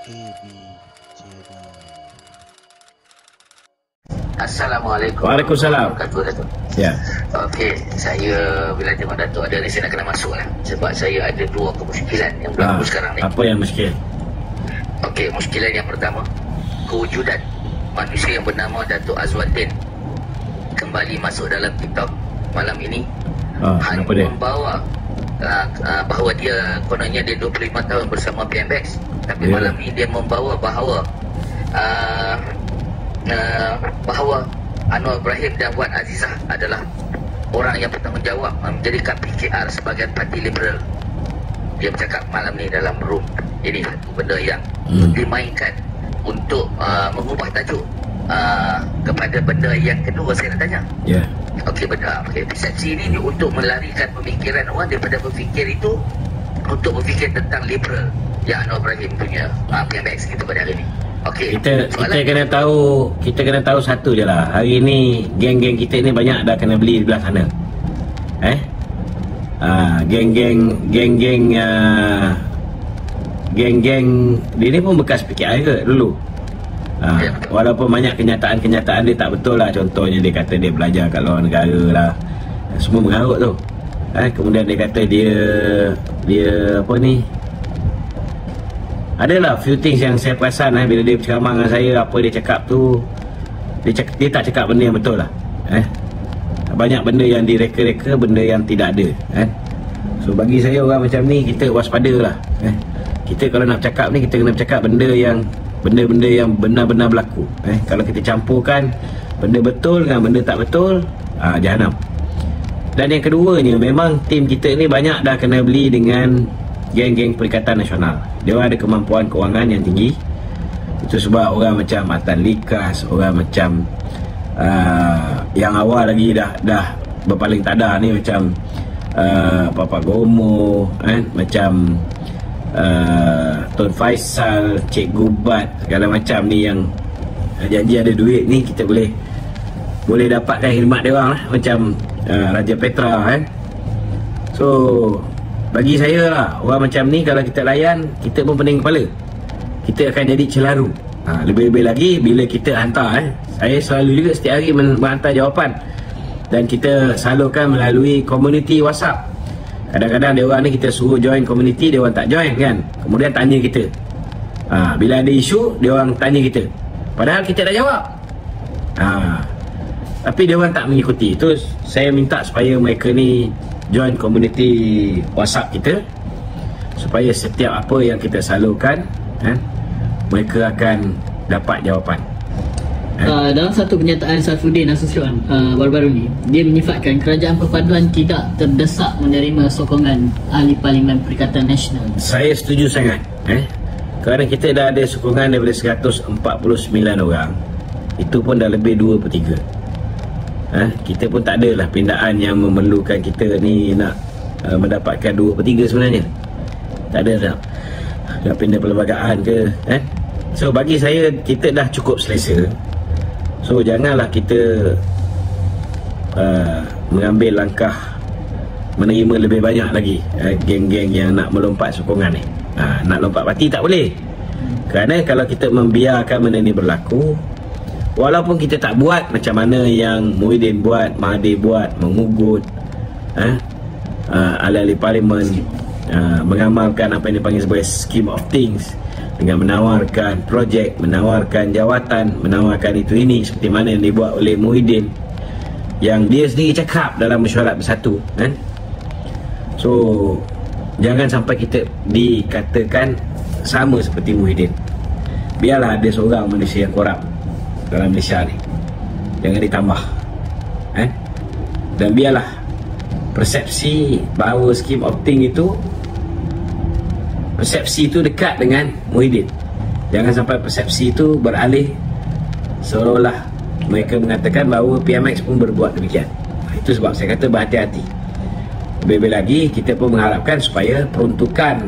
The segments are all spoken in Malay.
KB Channel. Assalamualaikum. Waalaikumsalam. Ya. Okey, saya bila tengok Datuk ada ni, saya nak kena masuk lah. Sebab saya ada dua kemusykilan yang berlaku sekarang ni. Apa yang muskil? Okey, muskilan yang pertama, kewujudan manusia yang bernama Datuk Azwaddin kembali masuk dalam TikTok malam ini. Hanya Kenapa dia? membawa bahawa dia kononnya dia 25 tahun bersama PMX, tapi malam ni dia membawa bahawa bahawa Anwar Ibrahim dan Wan Azizah adalah orang yang bertanggungjawab menjadikan PKR sebagai parti liberal. Dia bercakap malam ni dalam room. Ini satu benda yang dimainkan untuk mengubah tajuk kepada benda yang kedua saya nak tanya. Ya. Okey, benar. Okey, persepsi ini untuk melarikan pemikiran orang daripada berfikir itu untuk berfikir tentang liberal yang Anwar Ibrahim punya PMX gitu pada hari ini. Okey. Kita kena tahu satu je lah. Hari ni geng-geng kita ni banyak dah kena beli di belah sana. Geng-geng dia ni pun bekas PKR ke dulu. Walaupun banyak kenyataan dia tak betul lah. Contohnya dia kata dia belajar kat luar negara lah, semua mengarut tu. Kemudian dia kata dia apa ni, adalah few things yang saya perasan bila dia berceramah dengan saya, apa dia cakap tu, dia tak cakap benda yang betul lah. Banyak benda yang direka-reka, benda yang tidak ada. So bagi saya orang macam ni, kita waspada lah. Kita kalau nak cakap ni, kita kena cakap benda yang benar-benar berlaku. Kalau kita campurkan benda betul dengan benda tak betul, jahanam. Dan yang keduanya, memang tim kita ni banyak dah kena beli dengan geng-geng Perikatan Nasional. Dia orang ada kemampuan kewangan yang tinggi. Itu sebab orang macam Atan Likas, orang macam yang awal lagi dah berpaling tadah ni, macam Papa Gomo, macam Tun Faisal, Cik Gubat, segala macam ni yang janji ada duit ni, kita boleh dapatkan khidmat dia orang lah. Macam Raja Petra So bagi saya lah, orang macam ni kalau kita layan, kita pun pening kepala, kita akan jadi celaru. Lebih-lebih lagi bila kita hantar saya selalu juga setiap hari menghantar jawapan, dan kita salurkan melalui komuniti WhatsApp. Kadang-kadang dia orang ni kita suruh join komuniti, dia orang tak join kan. Kemudian tanya kita. Bila ada isu, dia orang tanya kita, padahal kita dah jawab. Tapi dia orang tak mengikuti. Itu saya minta supaya mereka ni join komuniti WhatsApp kita, supaya setiap apa yang kita salurkan, mereka akan dapat jawapan. Dalam satu pernyataan Saifuddin Nasution baru-baru ni, dia menyifatkan kerajaan perpaduan tidak terdesak menerima sokongan ahli Parlimen Perikatan Nasional. Saya setuju sangat. Kerana kita dah ada sokongan daripada 149 orang. Itu pun dah lebih 2/3. Kita pun tak adalah pindaan yang memerlukan kita ni nak mendapatkan 2/3 sebenarnya. Tak ada dah pindah perlembagaan ke. So bagi saya, kita dah cukup selesa. So janganlah kita mengambil langkah menerima lebih banyak lagi geng-geng yang nak melompat sokongan ni. Nak lompat parti tak boleh. Kerana kalau kita membiarkan benda ni berlaku, walaupun kita tak buat macam mana yang Muhyiddin buat, Mahathir buat, mengugut ahli-ahli parlimen, mengamalkan apa yang dipanggil sebagai scheme of things, dengan menawarkan projek, menawarkan jawatan, menawarkan itu ini, seperti mana yang dibuat oleh Muhyiddin, yang dia sendiri cakap dalam mesyuarat bersatu. So jangan sampai kita dikatakan sama seperti Muhyiddin. Biarlah ada seorang manusia yang korup dalam Malaysia ni, jangan ditambah. Dan biarlah persepsi bahawa scheme of thing itu, persepsi itu dekat dengan Muhyiddin. Jangan sampai persepsi itu beralih seolah-olah mereka mengatakan bahawa PMX pun berbuat demikian. Itu sebab saya kata berhati-hati. Lebih-lebih lagi, kita pun mengharapkan supaya peruntukan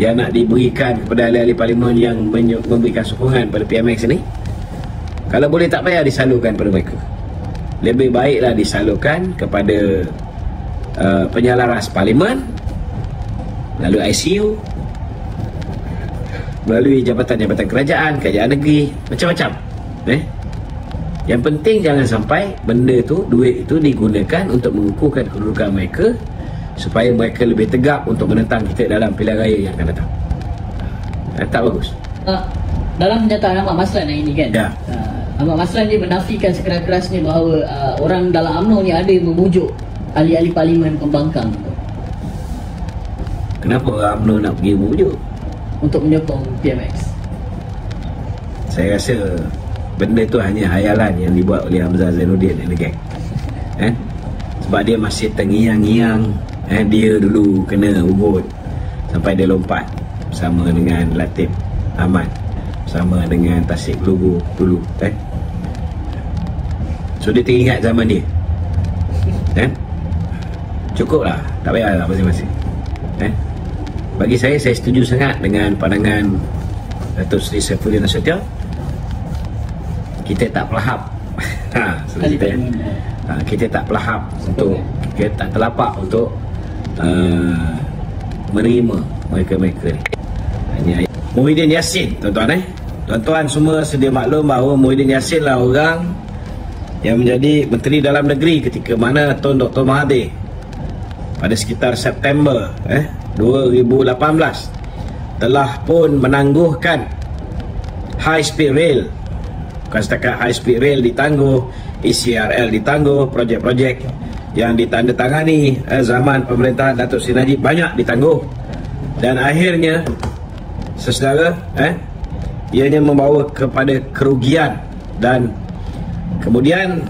yang nak diberikan kepada ahli-ahli parlimen yang memberikan sokongan pada PMX ini, kalau boleh tak payah disalurkan pada mereka. Lebih baiklah disalurkan kepada penyalaras parlimen, lalu ICU, melalui jabatan-jabatan kerajaan negeri, macam-macam. Yang penting jangan sampai benda tu, duit itu digunakan untuk mengukuhkan kedudukan mereka supaya mereka lebih tegak untuk menentang kita dalam pilihan raya yang akan datang. Tak bagus. Dalam pernyataan Ahmad Maslan ini kan, Ahmad Maslan dia menafikan sekeras-kerasnya bahawa orang dalam UMNO ni ada yang memujuk ahli-ahli parlimen pembangkang. Kenapa orang UMNO nak pergi memujuk? Untuk menyokong PMX. Saya rasa benda tu hanya hayalan yang dibuat oleh Hamzah Zainuddin dan geng. Sebab dia masih terngiang-ngiang, dia dulu kena ugut sampai dia lompat bersama dengan Latif Ahmad, bersama dengan Tasik Lugu dulu. So dia teringat zaman dia. Cukup lah, tak payahlah masing-masing. Bagi saya setuju sangat dengan pandangan Datuk Seri Saifuddin Nasution. Kita tak pelahap kita tak pelahap untuk, kita tak terlapak untuk menerima mereka-mereka ni. Hanya Muhyiddin Yassin, tuan-tuan tuan-tuan semua sedia maklum bahawa Muhyiddin Yassin lah orang yang menjadi Menteri Dalam Negeri ketika mana Tun Dr. Mahathir pada sekitar September 2018 telah pun menangguhkan high speed rail. Bukan setakat high speed rail ditangguh, ECRL ditangguh, projek-projek yang ditandatangani zaman pemerintahan Datuk Seri Najib banyak ditangguh, dan akhirnya saudara ianya membawa kepada kerugian. Dan kemudian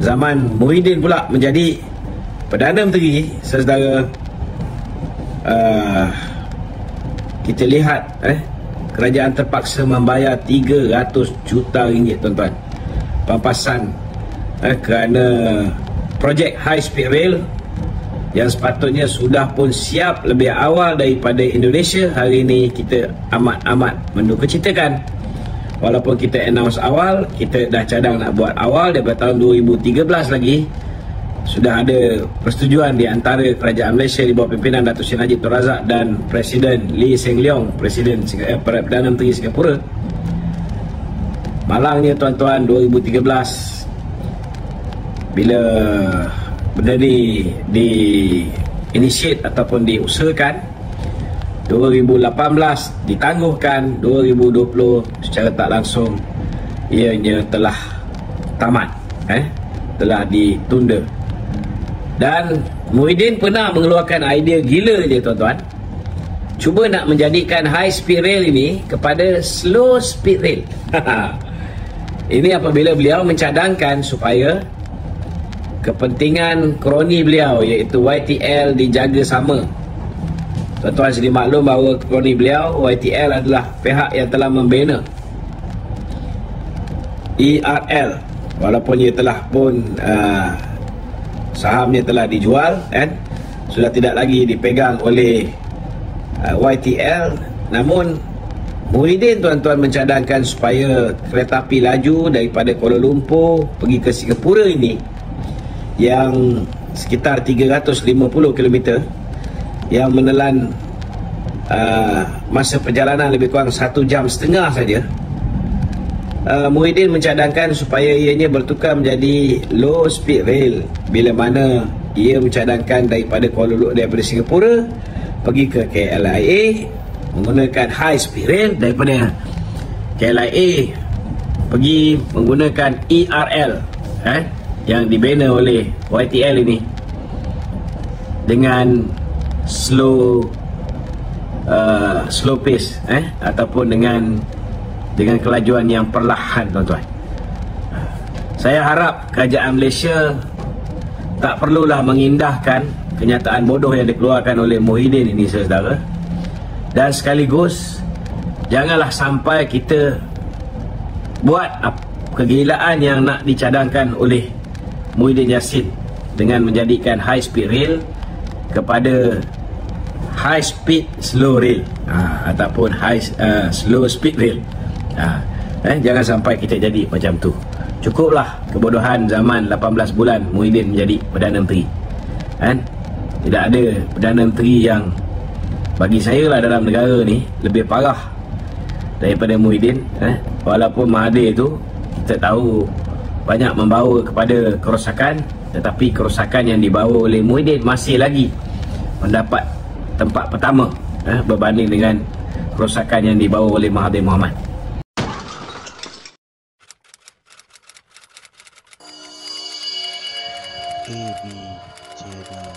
zaman Muhyiddin pula menjadi Perdana Menteri, saudara, kita lihat kerajaan terpaksa membayar 300 juta ringgit, tuan-tuan, pampasan kerana projek high speed rail yang sepatutnya sudah pun siap lebih awal daripada Indonesia. Hari ini kita amat mendukacitakan, walaupun kita announce awal, kita dah cadang nak buat awal daripada tahun 2013 lagi. Sudah ada persetujuan di antara kerajaan Malaysia di bawah pimpinan Datuk Seri Najib Tun Razak dan Presiden Lee Hsien Loong, Presiden Perdana Menteri Singapura. Malangnya tuan-tuan, 2013 bila benda ni di-initiate ataupun diusahakan, 2018 ditangguhkan, 2020 secara tak langsung ianya telah tamat, telah ditunda. Dan Muhyiddin pernah mengeluarkan idea gila je, tuan-tuan, cuba nak menjadikan high speed rail ini kepada slow speed rail. Ini apabila beliau mencadangkan supaya kepentingan kroni beliau iaitu YTL dijaga sama. Tuan-tuan sedia maklum bahawa kroni beliau YTL adalah pihak yang telah membina ERL, walaupun ia telah pun sahamnya telah dijual, sudah tidak lagi dipegang oleh YTL. Namun Muhyiddin, tuan-tuan, mencadangkan supaya kereta api laju daripada Kuala Lumpur pergi ke Singapura ini yang sekitar 350 km yang menelan masa perjalanan lebih kurang 1.5 jam saja. Muhyiddin mencadangkan supaya ianya bertukar menjadi low speed rail, bila mana ia mencadangkan daripada Kuala Lumpur, daripada Singapura pergi ke KLIA menggunakan high speed rail, daripada KLIA pergi menggunakan ERL yang dibina oleh YTL ini dengan slow pace ataupun dengan kelajuan yang perlahan, tuan-tuan. Saya harap kerajaan Malaysia tak perlulah mengindahkan kenyataan bodoh yang dikeluarkan oleh Muhyiddin ini, saudara. Dan sekaligus janganlah sampai kita buat kegilaan yang nak dicadangkan oleh Muhyiddin Yassin dengan menjadikan high speed rail kepada high speed slow rail ataupun slow speed rail. Jangan sampai kita jadi macam tu. Cukuplah kebodohan zaman 18 bulan Muhyiddin menjadi Perdana Menteri. Tidak ada Perdana Menteri yang bagi saya lah dalam negara ni lebih parah daripada Muhyiddin. Walaupun Mahathir tu kita tahu banyak membawa kepada kerosakan, tetapi kerosakan yang dibawa oleh Muhyiddin masih lagi mendapat tempat pertama berbanding dengan kerosakan yang dibawa oleh Mahathir Mohamad. AB Channel.